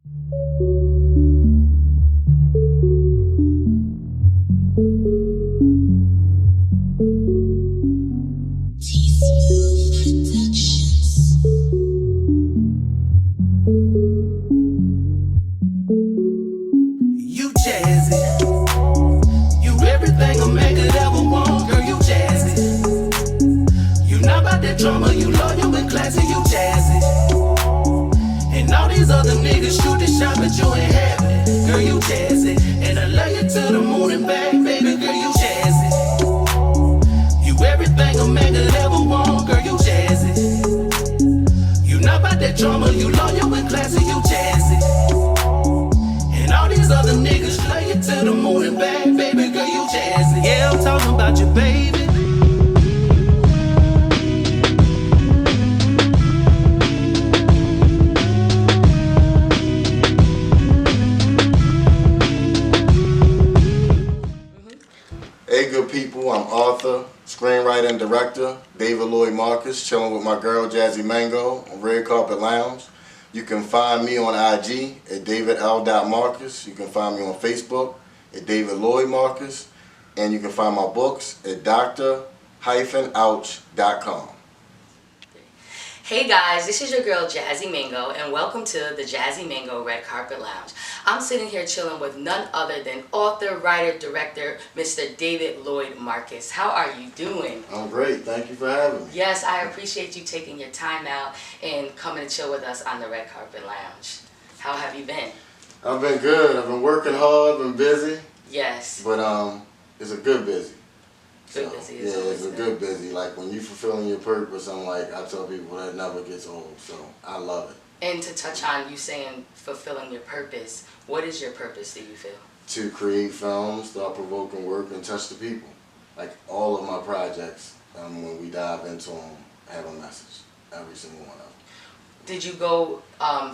You Jazzy, you everything a man could ever want, girl, you Jazzy. You not about that drama, you loyal and classy, you Jazzy. And all these other niggas shoot the shot, but you ain't having it, girl, you Jazzy. And I love you to the moon and back, baby, girl, you Jazzy. You everything a man could ever want, girl, you Jazzy. You not about that drama, you loyal and classy, you Jazzy. And all these other niggas love you to the moon and back, baby, girl, you Jazzy. Yeah, I'm talking about you, baby. Hey good people, I'm author, screenwriter and director, David Lloyd Marcus, chilling with my girl Jazzy Mango on Red Carpet Lounge. You can find me on IG at davidl.marcus. You can find me on Facebook at David Lloyd Marcus. And you can find my books at dr-ouch.com. Hey guys, this is your girl Jazzy Mango and welcome to the Jazzy Mango Red Carpet Lounge. I'm sitting here chilling with none other than author, writer, director, Mr. David Lloyd Marcus. How are you doing? I'm great. Thank you for having me. Yes, I appreciate you taking your time out and coming to chill with us on the Red Carpet Lounge. How have you been? I've been good. I've been working hard, been busy. Yes. But it's a good busy. Good busy Yeah, is always it's a good busy. Like when you fulfilling your purpose, I tell people that never gets old. So I love it. And to touch on you saying fulfilling your purpose, what is your purpose, do you feel? To create films, thought-provoking work, and touch the people. Like all of my projects, when we dive into them, have a message. Every single one of them. Did you go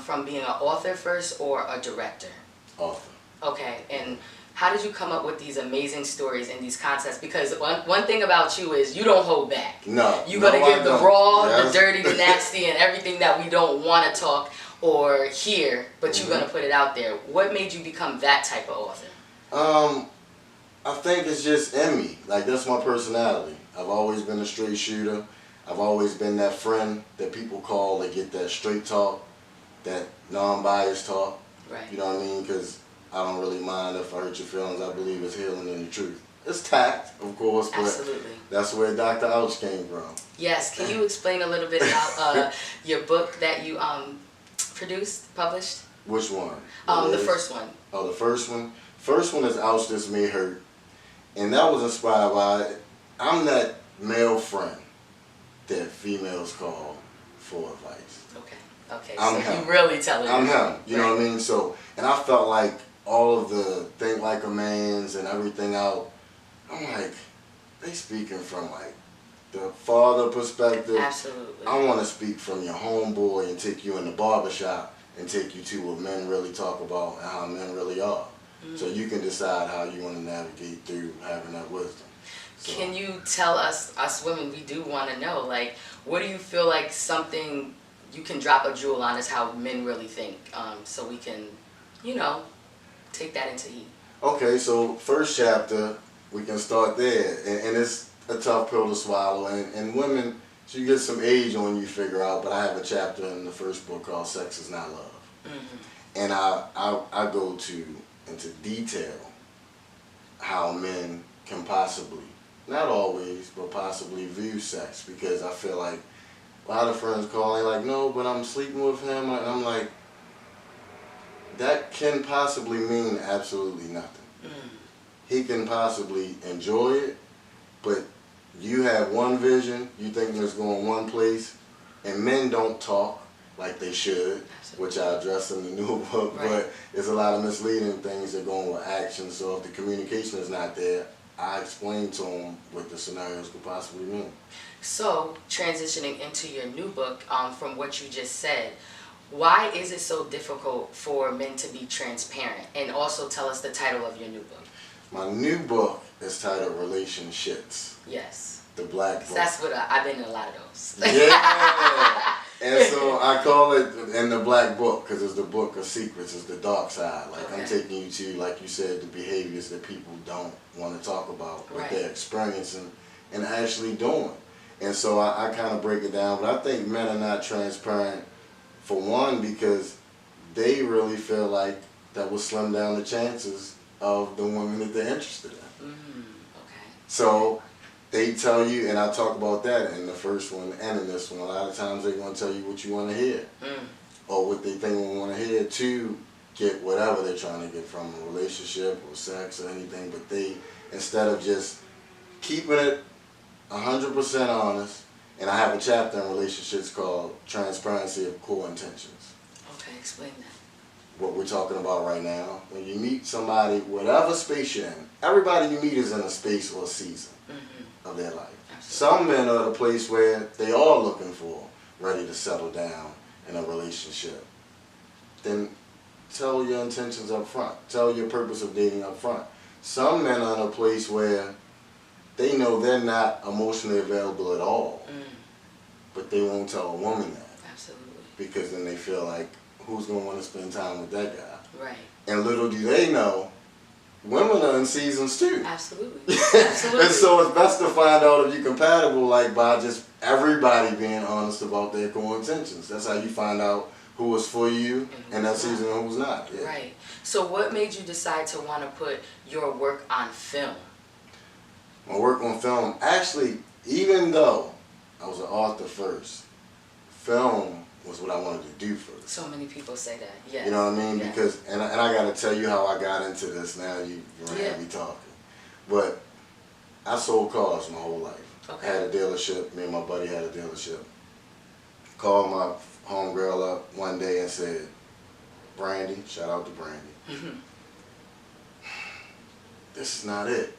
from being an author first or a director? Author. Okay, and how did you come up with these amazing stories and these concepts? Because one thing about you is you don't hold back. No. You're going to give the raw, Yes. the dirty, the nasty, and everything that we don't want to talk or hear, but you're going to put it out there. What made you become that type of author? I think it's just in me. Like that's my personality. I've always been a straight shooter. I've always been that friend that people call to get that straight talk, that non-biased talk. Right. You know what I mean? Because I don't really mind if I hurt your feelings. I believe it's healing in the truth. It's tact, of course, but Absolutely. That's where Dr. Ouch came from. Yes. Can you explain a little bit about your book that you produced, published? Which one? The first one. Oh, the first one? First one is Ouch This May Hurt. And that was inspired by, I'm that male friend that females call for advice. Okay. Okay. I'm so him. you really telling I'm me. him. You know what I mean? So, and I felt like all of the think like a man's and everything out, I'm like, they speaking from like the father perspective. Absolutely. I want to speak from your homeboy and take you in the barbershop and take you to what men really talk about and how men really are. Mm-hmm. So you can decide how you want to navigate through having that wisdom. So, can you tell us women, we do want to know, like, what do you feel like something you can drop a jewel on is how men really think, so we can, you know, take that into heat. Okay, so first chapter, we can start there, and it's a tough pill to swallow, and women, so you get some age on you figure out, but I have a chapter in the first book called Sex Is Not Love. Mm-hmm. And I go into detail how men can possibly, not always, but possibly view sex, because I feel like a lot of friends call and like, no, but I'm sleeping with him, and I'm like, that can possibly mean absolutely nothing. Mm. He can possibly enjoy it, but you have one vision, you think it's going one place, and men don't talk like they should, which I address in the new book, right. But there's a lot of misleading things that go on with action, so if the communication is not there, I explain to them what the scenarios could possibly mean. So, transitioning into your new book, from what you just said, why is it so difficult for men to be transparent? And also tell us the title of your new book. My new book is titled Relationships. Yes. The Black Book. That's what I've been in a lot of those. Yeah. And so I call it in the black book because it's the book of secrets. It's the dark side. Like I'm taking you to, like you said, the behaviors that people don't want to talk about, what they're experiencing and actually doing. And so I kind of break it down. But I think men are not transparent, for one, because they really feel like that will slim down the chances of the women that they're interested in. So they tell you, and I talk about that in the first one and in this one, a lot of times they're going to tell you what you want to hear. Or what they think we want to hear to get whatever they're trying to get from a relationship or sex or anything. But they, instead of just keeping it 100% honest, and I have a chapter in relationships called Transparency of Core Intentions. Okay, explain that. What we're talking about right now, when you meet somebody, whatever space you're in, everybody you meet is in a space or a season of their life. Absolutely. Some men are at a place where they are looking for, ready to settle down in a relationship. Then tell your intentions up front. Tell your purpose of dating up front. Some men are in a place where they know they're not emotionally available at all, but they won't tell a woman that. Absolutely. Because then they feel like, who's going to want to spend time with that guy? Right. And little do they know, women are in seasons too. Absolutely. Absolutely. And so it's best to find out if you're compatible, like by just everybody being honest about their core intentions. That's how you find out who is for you in that season and who's not. Yeah. Right. So what made you decide to want to put your work on film? My work on film, actually, even though I was an author first, film was what I wanted to do first. So many people say that, yes. You know what I mean? Yes. Because, and I got to tell you how I got into this. Now you're going to have me talking. But I sold cars my whole life. Okay. I had a dealership. Me and my buddy had a dealership. Called my homegirl up one day and said, Brandy, shout out to Brandy, this is not it.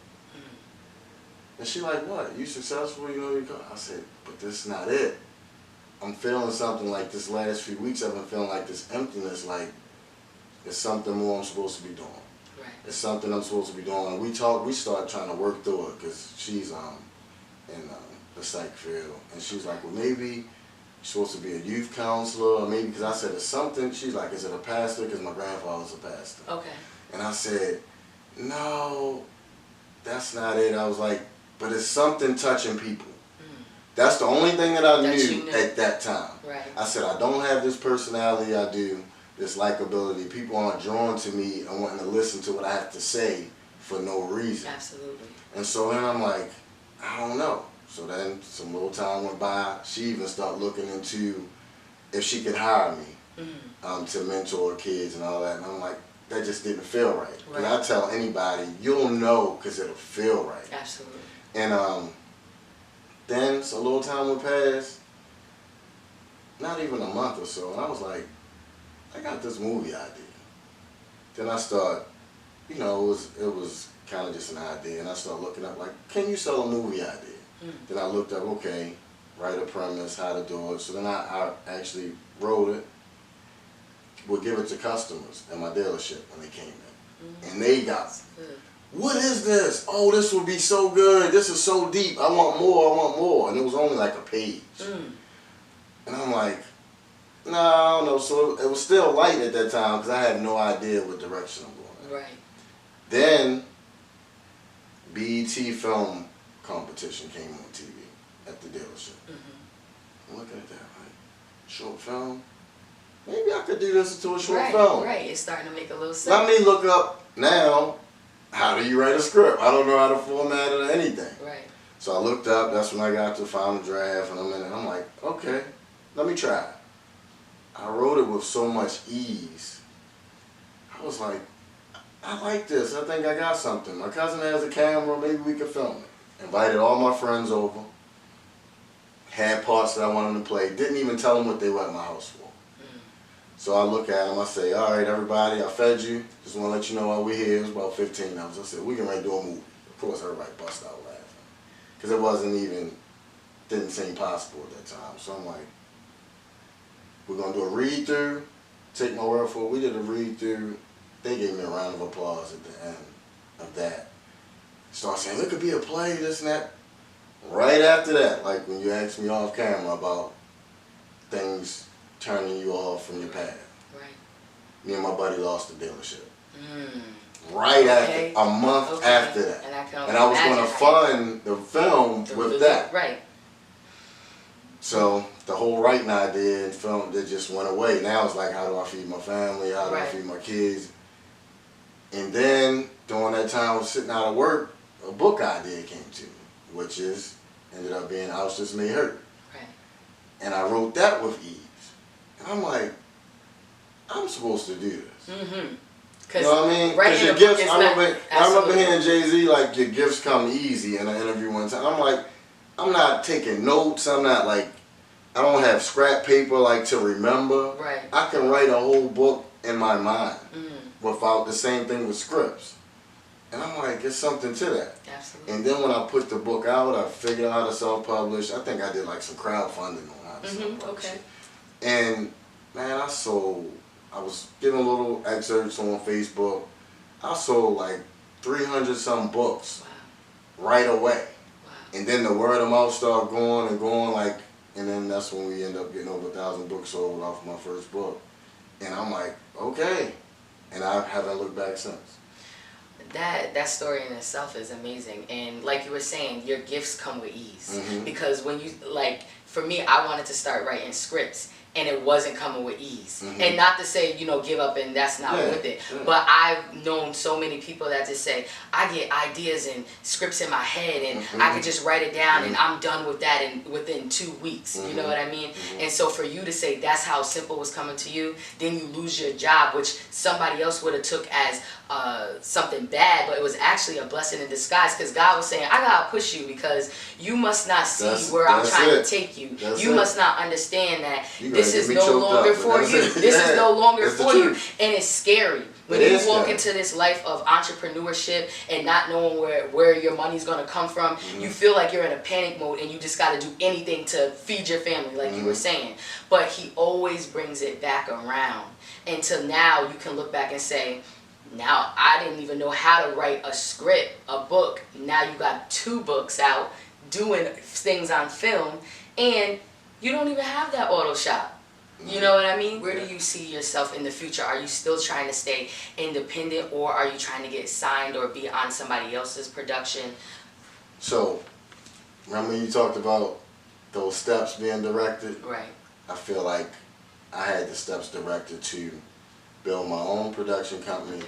And she like, what? You successful? You know your car? I said, but this is not it. I'm feeling something like this last few weeks. I've been feeling like this emptiness, like it's something more I'm supposed to be doing. Right. It's something I'm supposed to be doing. And we started trying to work through it because she's in the psych field. And she's like, well, maybe you're supposed to be a youth counselor, or maybe, because I said it's something. She's like, is it a pastor? Because my grandfather's a pastor. Okay. And I said, no, that's not it. I was like, but it's something touching people. That's the only thing that I knew at that time. Right. I said, I don't have this personality I do, this likability. People aren't drawn to me and wanting to listen to what I have to say for no reason. Absolutely. And so then I'm like, I don't know. So then some little time went by. She even started looking into if she could hire me to mentor kids and all that. And I'm like, that just didn't feel right. And I tell anybody, you'll know because it'll feel right. Absolutely. And then a little time would pass, not even a month or so, and I was like, I got this movie idea. Then I start, you know, it was kind of just an idea, and I started looking up, like, can you sell a movie idea? Then I looked up, okay, write a premise, how to do it. So then I actually wrote it, would give it to customers at my dealership when they came in. And they got it. What is this? Oh, this would be so good. This is so deep. I want more, I want more. And it was only like a page. And I'm like, no. So it was still light at that time because I had no idea what direction I'm going in. Right. Then BET film competition came on TV at the dealership. I'm looking at that, like, short film? Maybe I could do this into a short film. Right, it's starting to make a little sense. Let me look up now, how do you write a script? I don't know how to format it or anything. Right. So I looked up, that's when I got to final draft, and I'm in it. I'm like, okay, let me try it. I wrote it with so much ease. I was like, I like this. I think I got something. My cousin has a camera, maybe we could film it. Invited all my friends over. Had parts that I wanted them to play. Didn't even tell them what they were at my house for. So I look at them, I say, all right, everybody, I fed you. Just want to let you know why we're here. It was about 15 of us. I said, we can ready to do a movie. Of course, everybody bust out laughing. Because it didn't seem possible at that time. So I'm like, we're going to do a read-through. Take my word for it. We did a read-through. They gave me a round of applause at the end of that. Start saying, it could be a play, this and that. Right after that, like when you asked me off camera about things turning you off from your path. Right. Me and my buddy lost the dealership. Right after, a month after that. And I was going to fund the film with that. Right. So the whole writing idea and film, that just went away. Now it's like, how do I feed my family? How do I feed my kids? And then during that time I was sitting out of work, a book idea came to me, which ended up being House Just May Hurt. Right. And I wrote that with ease. And I'm like, I'm supposed to do this. You know what I mean? Because your gifts, I remember hearing Jay-Z, like, your gifts come easy in an interview one time. I'm like, I'm not taking notes. I'm not like, I don't have scrap paper like to remember. Right. I can write a whole book in my mind without the same thing with scripts. And I'm like, there's something to that. Absolutely. And then when I put the book out, I figured out how to self-publish. I think I did like some crowdfunding on how to self-publish. Okay. And man, I was giving little excerpts on Facebook. I sold like 300 some books right away. Wow. And then the word of mouth started going and going, like, and then that's when we end up getting over 1,000 books sold off my first book. And I'm like, okay. And I haven't looked back since. That story in itself is amazing. And like you were saying, your gifts come with ease. Because when you, like, for me, I wanted to start writing scripts. And it wasn't coming with ease. And not to say, you know, give up and that's not with it. But I've known so many people that just say, I get ideas and scripts in my head and I can just write it down and I'm done with that within 2 weeks. You know what I mean? And so for you to say that's how simple was coming to you, then you lose your job, which somebody else would have took as something bad, but it was actually a blessing in disguise, because God was saying, I gotta push you because you must not see where I'm trying to take you. You must not understand that this is no longer for you. This is no longer for you. And it's scary. When you walk into this life of entrepreneurship and not knowing where your money's going to come from, you feel like you're in a panic mode and you just got to do anything to feed your family, like you were saying. But he always brings it back around. Until now, you can look back and say, now I didn't even know how to write a script, a book. Now you got 2 books out, doing things on film, and you don't even have that auto shop. You know what I mean? Where do you see yourself in the future? Are you still trying to stay independent, or are you trying to get signed or be on somebody else's production? So, remember you talked about those steps being directed? Right. I feel like I had the steps directed to build my own production company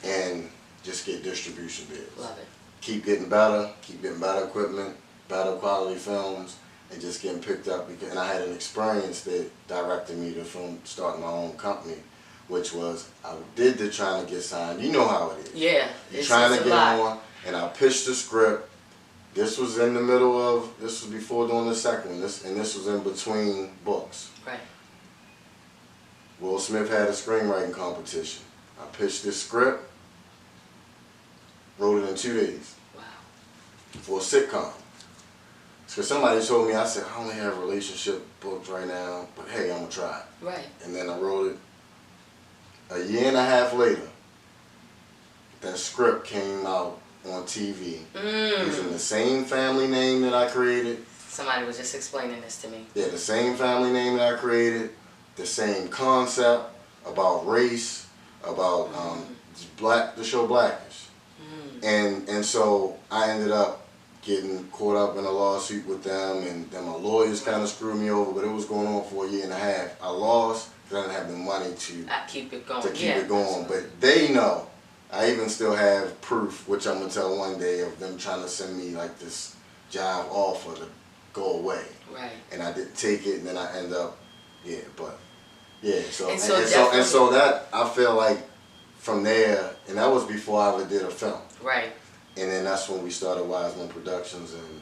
and just get distribution deals. Love it. Keep getting better equipment, better quality films, and just getting picked up. And I had an experience that directed me to starting my own company, which was I did the trying to get signed. You know how it is. Yeah. You're trying to get on, and I pitched the script. This was in the middle of, this was before doing the second one, and this was in between books. Right. Will Smith had a screenwriting competition. I pitched this script, wrote it in 2 days. Wow. For a sitcom. Because somebody told me, I said, I only have relationship books right now, but hey, I'm going to try it. Right. And then I wrote it. A year and a half later, that script came out on TV using the same family name that I created. Somebody was just explaining this to me. Yeah, the same family name that I created, the same concept about race, about the show Blackish. And so I ended up getting caught up in a lawsuit with them, and then my lawyers kind of screwed me over, but it was going on for a year and a half. I lost because I didn't have the money to keep it going. Absolutely. But they know. I even still have proof, which I'm going to tell one day, of them trying to send me like this job offer to go away. Right. And I didn't take it, and then I end up, so that, I feel like from there, and that was before I ever did a film. Right. And then that's when we started Wiseman Productions, and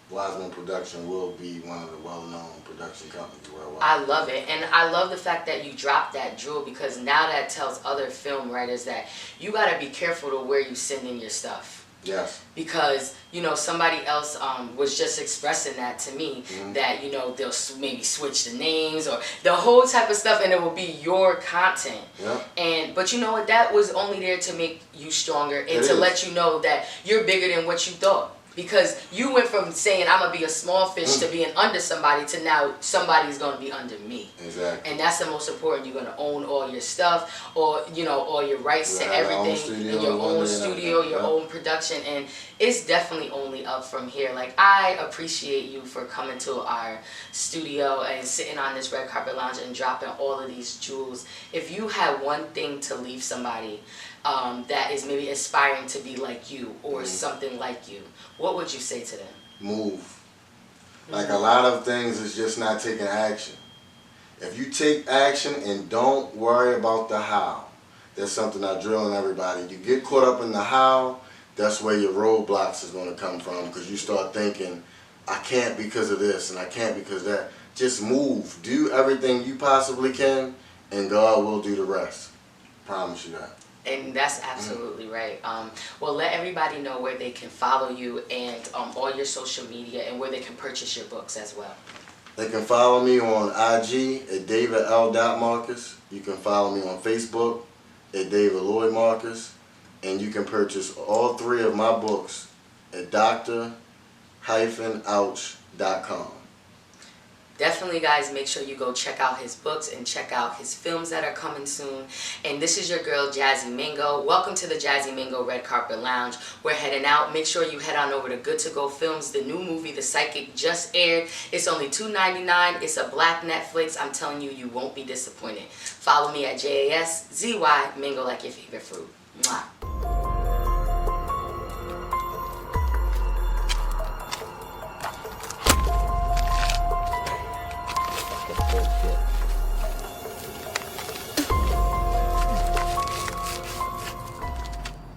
Wiseman Production will be one of the well-known production companies worldwide. I love it, and I love the fact that you dropped that jewel, because now that tells other film writers that you gotta be careful to where you send in your stuff. Yes. Because, you know, somebody else was just expressing that to me, that, you know, they'll maybe switch the names or the whole type of stuff, and it will be your content. Yeah. But you know what, that was only there to make you stronger and to let you know that you're bigger than what you thought. Because you went from saying I'm gonna be a small fish to being under somebody to now somebody's gonna be under me. Exactly. And that's the most important. You're gonna own all your stuff, or all your rights to everything, in your own studio, your own production, and it's definitely only up from here. Like, I appreciate you for coming to our studio and sitting on this red carpet lounge and dropping all of these jewels. If you had one thing to leave somebody that is maybe aspiring to be like you or something like you, what would you say to them? Move. Like, a lot of things is just not taking action. If you take action and don't worry about the how, that's something I drill in everybody. You get caught up in the how, that's where your roadblocks is going to come from, because you start thinking, I can't because of this and I can't because of that. Just move. Do everything you possibly can, and God will do the rest. Promise you that. And that's absolutely right. Well, let everybody know where they can follow you and all your social media, and where they can purchase your books as well. They can follow me on IG at David L. Marcus. You can follow me on Facebook at David Lloyd Marcus. And you can purchase all 3 of my books at dr-ouch.com. Definitely, guys, make sure you go check out his books and check out his films that are coming soon. And this is your girl, Jazzy Mango. Welcome to the Jazzy Mango Red Carpet Lounge. We're heading out. Make sure you head on over to Good To Go Films. The new movie, The Psychic, just aired. It's only $2.99. It's a black Netflix. I'm telling you, you won't be disappointed. Follow me at JASZY Mango, like your favorite fruit. Mwah.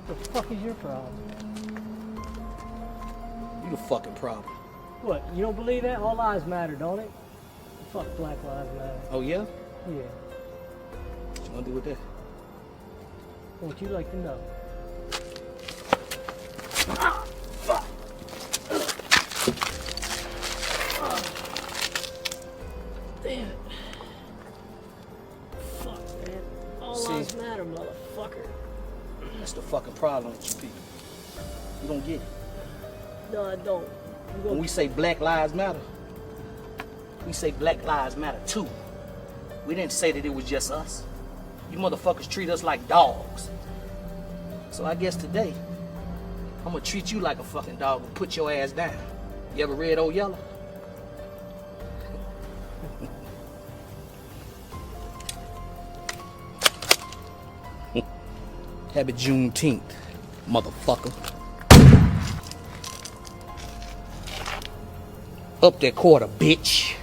What the fuck is your problem? You the fucking problem. What, you don't believe that? All lives matter, don't it? Fuck Black Lives Matter. Oh yeah? Yeah. What you gonna do with that? What would you like to know? Damn it. Fuck, man. All lives matter, motherfucker. That's the fucking problem with you people. You don't get it. No, I don't. When we say Black Lives Matter, we say Black Lives Matter too. We didn't say that it was just us. You motherfuckers treat us like dogs. So I guess today, I'm gonna treat you like a fucking dog and put your ass down. You ever read Old Yellow? Happy Juneteenth, motherfucker. Up that quarter, bitch.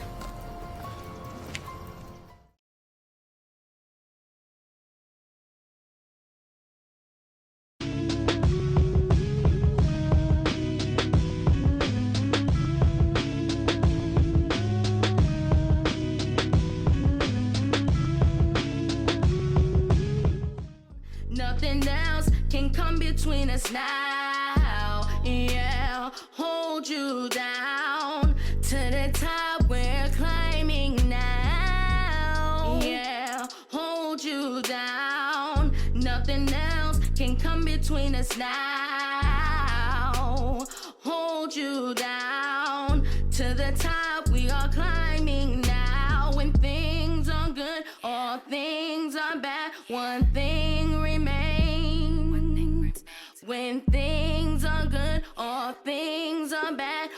Nothing else can come between us now. Yeah, hold you down to the top. We're climbing now. Yeah, hold you down. Nothing else can come between us now. Hold you down to the top. We are climbing now. When things are good or things are bad, one thing remains. When things are good or things are bad,